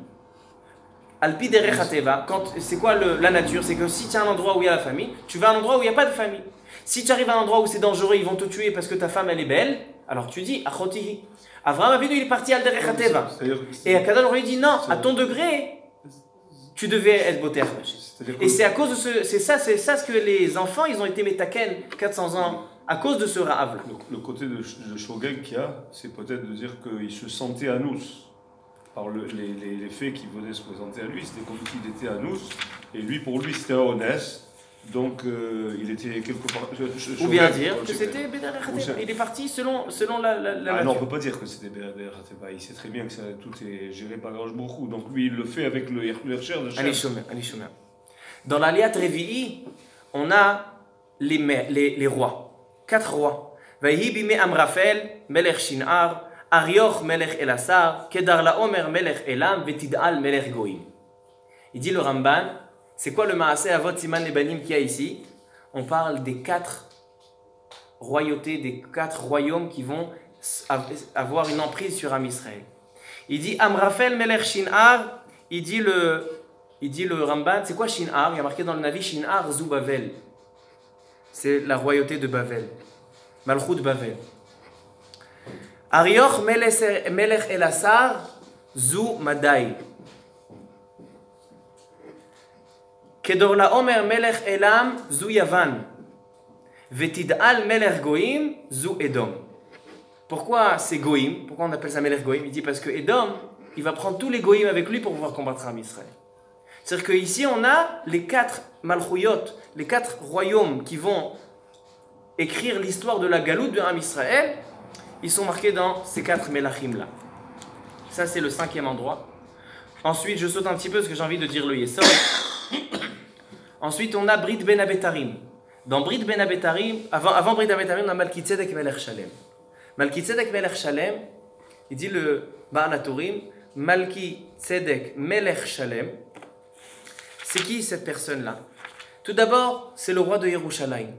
Alpi derech hateva, c'est quoi la nature? C'est que si tu as un endroit où il y a la famine, tu vas à un endroit où il n'y a pas de famine. Si tu arrives à un endroit où c'est dangereux, ils vont te tuer parce que ta femme elle est belle, alors tu dis, achotihi. Abraham Avinu il est parti al derech hateva. Et Akadosh Baruch Hu dit, non, à ton degré, tu devais être boter. Et c'est à cause de c'est ça ce que les enfants, ils ont été métaken 400 ans à cause de ce ra'av. Le côté de Shogeg qu'il y a, c'est peut-être de dire qu'il se sentait à nous. Par les faits qui venaient se présenter à lui, c'était comme s'il était à nous. Et lui, pour lui, c'était un honnête. Donc, il était quelque part. Ou bien Shogeg, dire je que sais c'était pas. Beder Ou ça- Il est parti selon la Ah non, on nature. ne peut pas dire que c'était Beder Hateba. Il sait très bien que tout est géré par Roche beaucoup. Donc, lui, il le fait avec le Yercher de Ani Shem. Shomer, Ani Shomer. Dans l'Aliat Revi'i, on a les rois. 4 rois. Vaïhi bime Amrafel, Melech Shin'ar, Arioch Melech Elassar, Kedar Laomer Melech Elam, Vetid'al Melech Goïm. Il dit le Ramban, c'est quoi le Maaseh Avot Siman Lebanim qu'il y a ici? On parle des 4 royautés, des 4 royaumes qui vont avoir une emprise sur Am Israël. Il dit Amrafel Melech Shin'ar, il dit le Ramban, c'est quoi Shin'ar? Il y a marqué dans le Navi Shin'ar Zou Bavel. C'est la royauté de Bavel. Malchut Bavel. Arioch Melech Elassar Zou Madai. Kedorla Omer Melech Elam Zou Yavan. Vetid'al Melech Goïm Zou Edom. Pourquoi c'est Goïm? Pourquoi on appelle ça Melech Goïm? Il dit parce que Edom, il va prendre tous les Goïm avec lui pour pouvoir combattre Am Israël. C'est-à-dire qu'ici on a les 4 Malchouyot, les 4 royaumes qui vont écrire l'histoire de la galoute de Am Israël. Ils sont marqués dans ces 4 Melachim là. Ça c'est le 5e endroit. Ensuite je saute un petit peu parce que j'ai envie de dire le Yesod. Ensuite on a Brit Ben Abetarim. Dans Brit Ben Abetarim, avant Brit Ben Abetarim, on a Malkitzedek Melech Shalem. Malkitzedek Melech Shalem, il dit le Baal HaTurim, Malkitzedek Melech Shalem. C'est qui cette personne-là? Tout d'abord, c'est le roi de Yerushalayim.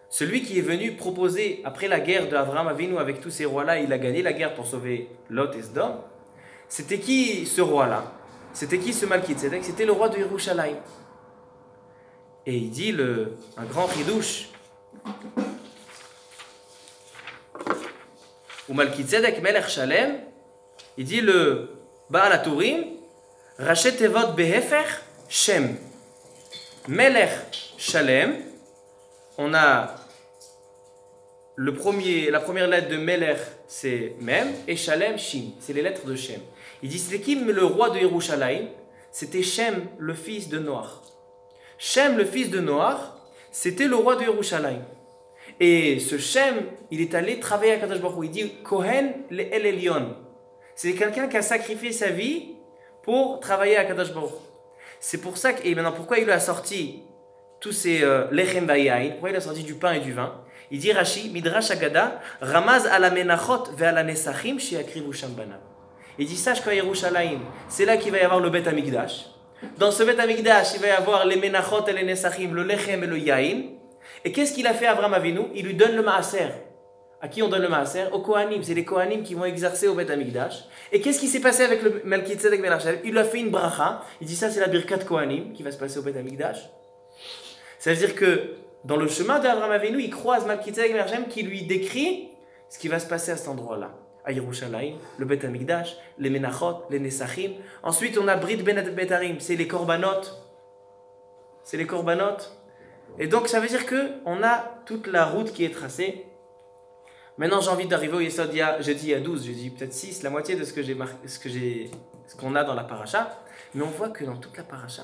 Celui qui est venu proposer, après la guerre de Avraham Avinu avec tous ces rois-là, il a gagné la guerre pour sauver Lot et Sdom. C'était qui ce roi-là? C'était qui ce Malkitzedek? C'était le roi de Yerushalayim. Et il dit un grand chidouche. Ou Malkitzedek Melech Shalem, il dit le Baal HaTurim, Rachet Tevot Behefer Shem. Melech Shalem, on a la première lettre de Melech, c'est Mem, et Shalem, Shin. C'est les lettres de Shem. Il dit, c'était qui le roi de Yerushalayim? C'était Shem, le fils de Noach. Shem, le fils de Noach, c'était le roi de Yerushalayim. Et ce Shem, il est allé travailler à Kadosh Baruch Hu. Il dit, Kohen le El Elyon. C'est quelqu'un qui a sacrifié sa vie pour travailler à Kadosh Baruch Hu. C'est pour ça et maintenant, pourquoi il a sorti tous ces lechem vayayin, pourquoi il a sorti du pain et du vin? Il dit Rashi, Midrash Agada, Ramaz ala menachot ve ala nesachim she'akrivu sham banav. Il dit, sache qu'à Yerushalayim, c'est là qu'il va y avoir le Bet Amikdash. Dans ce Bet Amikdash, il va y avoir les menachot et les nesachim, le lechem et le yain. Et qu'est-ce qu'il a fait à Avraham Avinu? Il lui donne le maaser. À qui on donne le maaser? Aux Kohanim. C'est les Kohanim qui vont exercer au Bet Amikdash. Et qu'est-ce qui s'est passé avec le Malkitzedek Ben Hashem? Il lui a fait une bracha. Il dit ça, c'est la birkat Kohanim qui va se passer au Bet Amikdash. Ça veut dire que dans le chemin d'Avraham Avinu, il croise Malkitzedek Ben Hashem qui lui décrit ce qui va se passer à cet endroit-là. À Yerushalayim, le Bet Amikdash, les Menachot, les Nesachim. Ensuite, on a Brit Ben Betarim, c'est les Korbanot. C'est les Korbanot. Et donc, ça veut dire qu'on a toute la route qui est tracée. Maintenant, j'ai envie d'arriver au Yesod. J'ai dit il y a 12, j'ai dit peut-être 6, la moitié de ce qu'on a dans la paracha. Mais on voit que dans toute la paracha,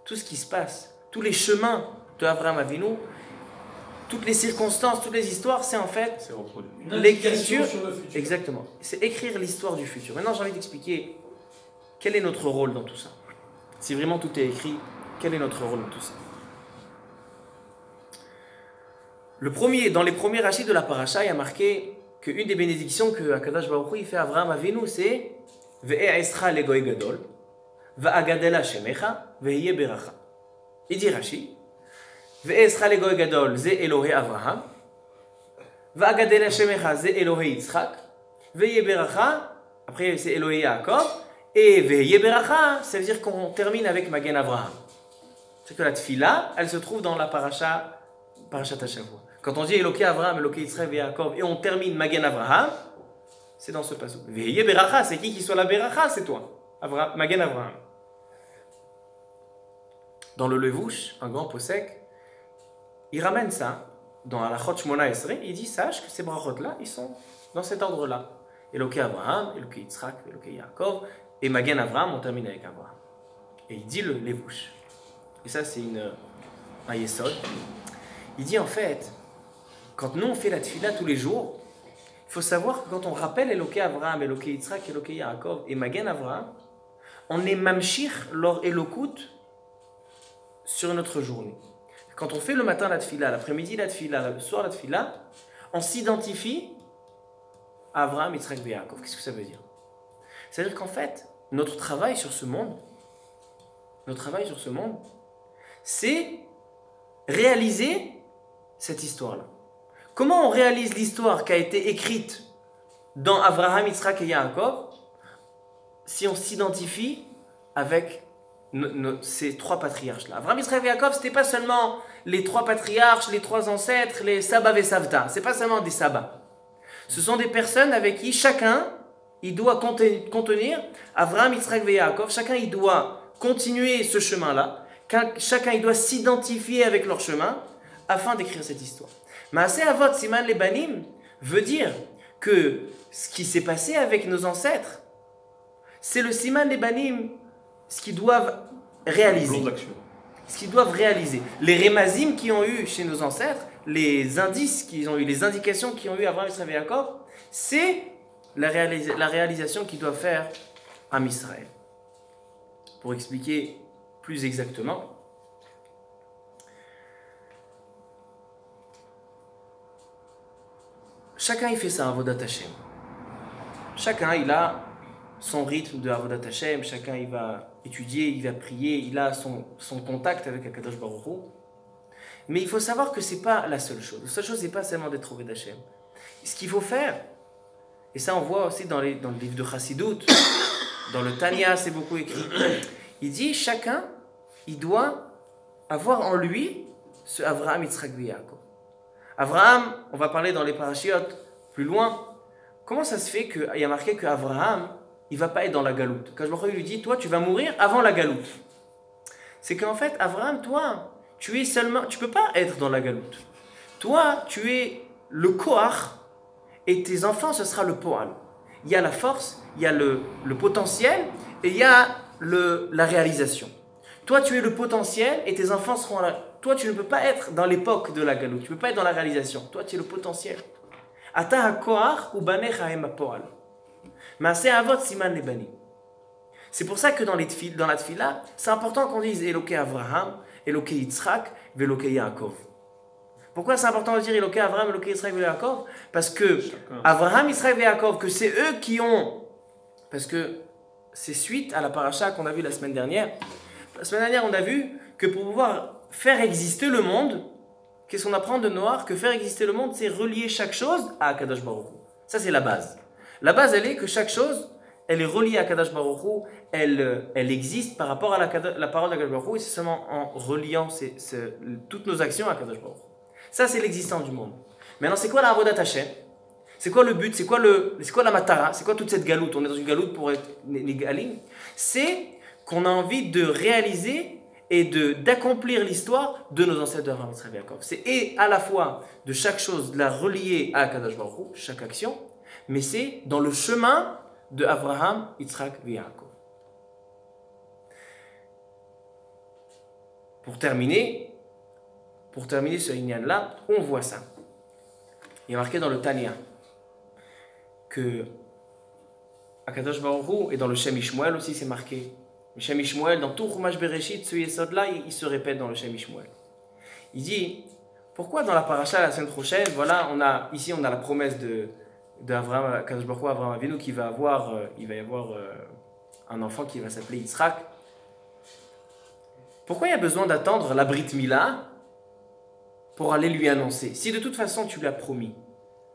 tout ce qui se passe, tous les chemins de Avraham Avinu, toutes les circonstances, toutes les histoires, c'est en fait l'écriture. Sur le futur. Exactement. C'est écrire l'histoire du futur. Maintenant, j'ai envie d'expliquer quel est notre rôle dans tout ça. Si vraiment tout est écrit, quel est notre rôle dans tout ça? Dans les premiers rachis de la paracha, il y a marqué qu'une des bénédictions que Akadosh Baruch Hu fait à Avraham Avinu, c'est Ve'escha legoy gadol, va'agadela shemecha, ve'hiye beracha. Il dit Rashi, Ve'escha legoy gadol, ze Elohei Avraham, va'agadela shemecha, ze Elohei Yitzchak, ve'hiye beracha, après c'est Elohei Yaakov, et ve'hiye beracha, ça veut dire qu'on termine avec Magen Avraham. C'est que la tfila, elle se trouve dans la parashat Hashavua. Quand on dit Elokei Avraham, Elokei Yitzchak et Yaakov, et on termine Magen Avraham, c'est dans ce passage. Veillez Beracha, c'est qui soit la Beracha? C'est toi, Magen Avraham. Dans le Levouche, un grand posek, il ramène ça dans la Chot Shmona Esrei, il dit sache que ces brachot-là, ils sont dans cet ordre-là. Elokei Avraham, Elokei Yitzchak, Elokei Yaakov, et Magen Avraham, on termine avec Avraham. Et il dit le Levouche. Et ça, c'est un yesod. Il dit en fait, quand nous on fait la tfila tous les jours, il faut savoir que quand on rappelle Eloké Avraham, Eloké Yitzhak, Eloké Yaakov et Magen Avraham, on est mamshir leur Elokut sur notre journée. Quand on fait le matin la tfila, l'après-midi la tfila, le soir la tfila, on s'identifie à Avraham, Yitzhak et Yaakov. Qu'est-ce que ça veut dire? C'est-à-dire qu'en fait, notre travail sur ce monde, c'est réaliser cette histoire-là. Comment on réalise l'histoire qui a été écrite dans Avraham, Yitzhak et Yaakov si on s'identifie avec ces trois patriarches-là? Avraham, Yitzhak et Yaakov, ce n'était pas seulement les trois patriarches, les trois ancêtres, les Saba et Savta. Ce n'est pas seulement des Saba. Ce sont des personnes avec qui chacun, il doit contenir Avraham, Yitzhak et Yaakov. Chacun, il doit continuer ce chemin-là. Chacun, il doit s'identifier avec leur chemin afin d'écrire cette histoire. Maaseh Avot Siman Lebanim veut dire que ce qui s'est passé avec nos ancêtres, c'est le Siman Lebanim, ce qu'ils doivent réaliser. Ce qu'ils doivent réaliser. Les rémazim qu'ils ont eu chez nos ancêtres, les indices qu'ils ont eu, les indications qu'ils ont eu Avraham, Yitzhak et Yaakov, c'est la réalisation qu'ils doivent faire à Israël. Pour expliquer plus exactement, chacun il fait ça, Avodat Hashem. Chacun il a son rythme de Avodat Hashem, chacun il va étudier, il va prier, il a son contact avec Akadosh Baruch Hu. Mais il faut savoir que ce n'est pas la seule chose. La seule chose, ce n'est pas seulement d'être trouvé d'Hachem. Ce qu'il faut faire, et ça on voit aussi dans le livre de Chassidut, dans le Tanya, c'est beaucoup écrit, il dit chacun, il doit avoir en lui ce Avraham, Yitzhak et Yaakov. Avraham, on va parler dans les parachiotes plus loin, comment ça se fait qu'il y a marqué qu'Avraham, il ne va pas être dans la galoute? Quand je me lui dit, toi tu vas mourir avant la galoute. C'est qu'en fait, Avraham, toi, tu ne peux pas être dans la galoute. Toi, tu es le Koach, et tes enfants, ce sera le Poal. Il y a la force, il y a le potentiel, et il y a la réalisation. Toi, tu es le potentiel, et tes enfants seront là. Toi, tu ne peux pas être dans l'époque de la galoute, tu ne peux pas être dans la réalisation. Toi, tu es le potentiel. Ata ha-koach ubanecha hem ha-poal. Maaseh avot siman lebani. C'est pour ça que dans la tfila, c'est important qu'on dise Eloké Avraham, Eloké Yitzhak, Veloké Yaakov. Pourquoi c'est important de dire Eloké Avraham, Eloké Yitzhak, Veloké Yaakov? Parce que Avraham, Yitzhak et Yaakov, que c'est eux qui ont... Parce que c'est suite à la paracha qu'on a vue la semaine dernière. La semaine dernière, on a vu que pour pouvoir faire exister le monde, qu'est-ce qu'on apprend de Noach? Que faire exister le monde, c'est relier chaque chose à Akadosh Baruch Hu. Ça, c'est la base. La base, elle est que chaque chose, elle est reliée à Akadosh Baruch Hu, elle existe par rapport à la parole d'Akadosh Baruch Hu, et c'est seulement en reliant toutes nos actions à Akadosh Baruch Hu. Ça, c'est l'existence du monde. Maintenant, c'est quoi la Avodat Hashem? C'est quoi le but? C'est quoi la matara? C'est quoi toute cette galoute? On est dans une galoute pour être galim. C'est qu'on a envie de réaliser et d'accomplir l'histoire de nos ancêtres d'Avraham, Yitzhak et Yaakov. C'est et à la fois de chaque chose de la relier à Akadosh Baruch Hu, chaque action, mais c'est dans le chemin de Avraham, Yitzhak et Yaakov. Pour terminer ce inyan-là, on voit ça. Il est marqué dans le Tanya que Akadosh Baruch Hu, et dans le Shem Ishmuel aussi c'est marqué. Le Shem Ishmuel, dans tout Chumash Bereshit, ce yesod-là, il se répète dans le Shem Ishmuel. Il dit, pourquoi dans la paracha la semaine prochaine, voilà, on a la promesse d'Avraham, Akadosh Baruch Hu, Avraham Avinu, il va y avoir un enfant qui va s'appeler Yitzhak. Pourquoi il y a besoin d'attendre la Brit Mila pour aller lui annoncer, si de toute façon tu l'as promis?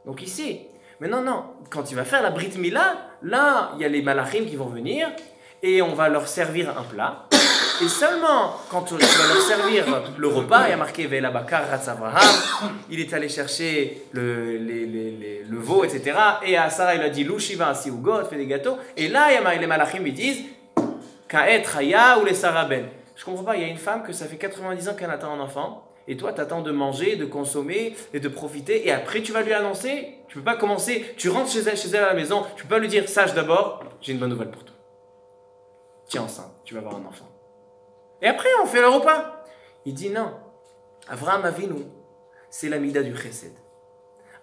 Donc il sait. Mais non, quand il va faire la Brit Mila, là, il y a les malachim qui vont venir et on va leur servir un plat. Et seulement quand tu vas leur servir le repas, il y a marqué Vela Bakar Ratz Avraham, il est allé chercher le veau, etc. Et à Sarah, il a dit Louchiva, si ou God, fais des gâteaux. Et là, il y a les malachim, ils disent Kaet Chaya ou les Saraben. Je comprends pas, il y a une femme que ça fait 90 ans qu'elle attend un enfant. Et toi, tu attends de manger, de consommer et de profiter. Et après, tu vas lui annoncer. Tu ne peux pas commencer. Tu rentres chez elle à la maison. Tu ne peux pas lui dire, sache d'abord, j'ai une bonne nouvelle pour toi. Tu es enceinte, tu vas avoir un enfant. Et après, on fait le repas. Il dit non. Avraham Avinu, c'est la mida du chesed.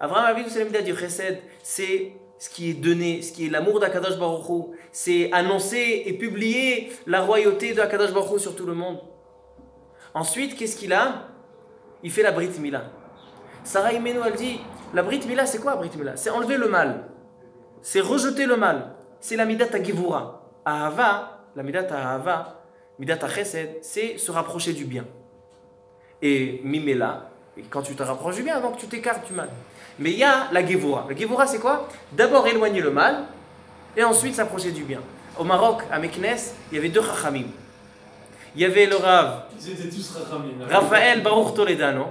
Avraham Avinu, c'est la mida du chesed, c'est ce qui est donné, ce qui est l'amour d'Akadosh Baruch Hu, c'est annoncer et publier la royauté d'Akadosh Baruch Hu sur tout le monde. Ensuite, qu'est-ce qu'il a? Il fait la Brit Mila. Sarah Imenu, elle dit, la Brit Mila, c'est quoi la Brit Mila? C'est enlever le mal, c'est rejeter le mal, c'est la midat Gevura. Ahava, la midat Ahava, midat Chesed, c'est se rapprocher du bien. Et Mimela, quand tu te rapproches du bien, donc tu t'écartes du mal. Mais il y a la Gevura. La Gevura, c'est quoi? D'abord éloigner le mal, et ensuite s'approcher du bien. Au Maroc, à Meknes, il y avait deux Chachamim. Il y avait le Rav Ils étaient tous Rachamim. Raphaël Baruch Toledano.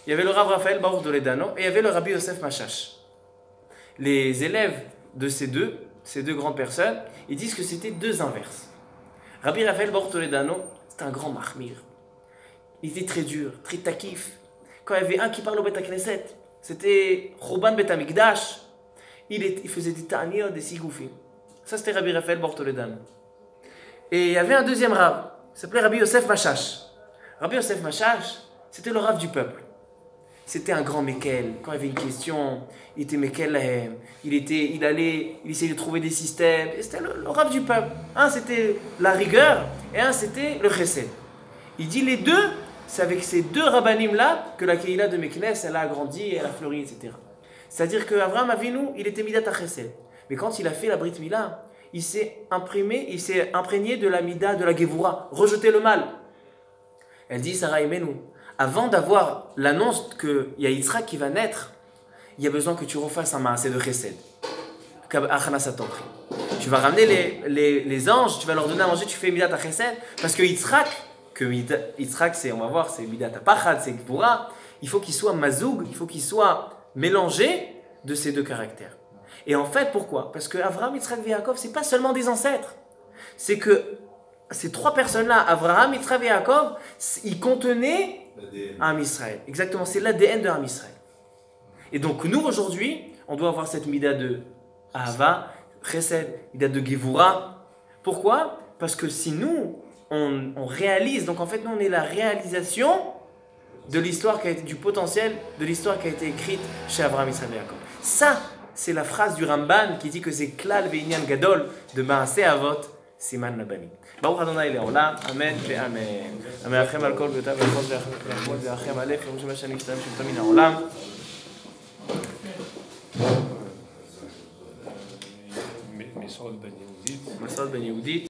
Il y avait le Rav Raphaël Baruch Toledano, et il y avait le Rabbi Yosef Machash. Les élèves de ces deux grandes personnes, ils disent que c'était deux inverses. Rabbi Raphaël Baruch Toledano, c'était un grand mahmir. Il était très dur, très takif. Quand il y avait un qui parlait au Bet Knesset, c'était Choban Bet Amikdash. Il faisait des ta'aniyot, des sigoufim. Ça, c'était Rabbi Raphaël Baruch Toledano. Et il y avait un deuxième Rav, il s'appelait Rabbi Yosef Machash. Rabbi Yosef Machash, c'était le Rav du peuple. C'était un grand Mekel. Quand il y avait une question, il était Mekel. Il essayait de trouver des systèmes. Et c'était le Rav du peuple. Un, c'était la rigueur, et un, c'était le chesed. Il dit les deux, c'est avec ces deux rabbanim-là que la Keïla de Meknes, elle a grandi, elle a fleuri, etc. C'est-à-dire qu'Avraham Avinu, il était Midat HaChesed. Mais quand il a fait la Brit Mila, il s'est imprégné de la Mida, de la Gevura, rejeter le mal. Elle dit, Sarah Imenu, avant d'avoir l'annonce qu'il y a Yitzhak qui va naître, il y a besoin que tu refasses un maaseh de Chesed. Tu vas ramener les anges, tu vas leur donner à manger, tu fais Midat HaChesed, parce que Yitzhak, c'est, on va voir, c'est Midat HaPachad, c'est Gevura, il faut qu'il soit mazoug, il faut qu'il soit mélangé de ces deux caractères. Et en fait, pourquoi? Parce que Avraham, Yitzhak et Yaakov, c'est pas seulement des ancêtres. C'est que ces trois personnes-là, Avraham, Yitzhak et Yaakov, ils contenaient Am Israël. Exactement, c'est l'ADN de Am Israël. Et donc nous, aujourd'hui, on doit avoir cette mida de Ahava, Chesed, mida de Gevura. Pourquoi? Parce que si nous, on réalise, donc en fait, nous, on est la réalisation de l'histoire qui a été, du potentiel de l'histoire qui a été écrite chez Avraham, Yitzhak et Yaakov. Ça, c'est la phrase du Ramban qui dit que c'est Klal Ve'inyan Gadol de Maaseh Avot Siman Labani. Baruch Adonai Le'olam, Amen ve'Amen. המרחם על כל ביותיו ויחוז ויחמוד וירחם עליך, ירושלים השם נקטם שם תמין העולם.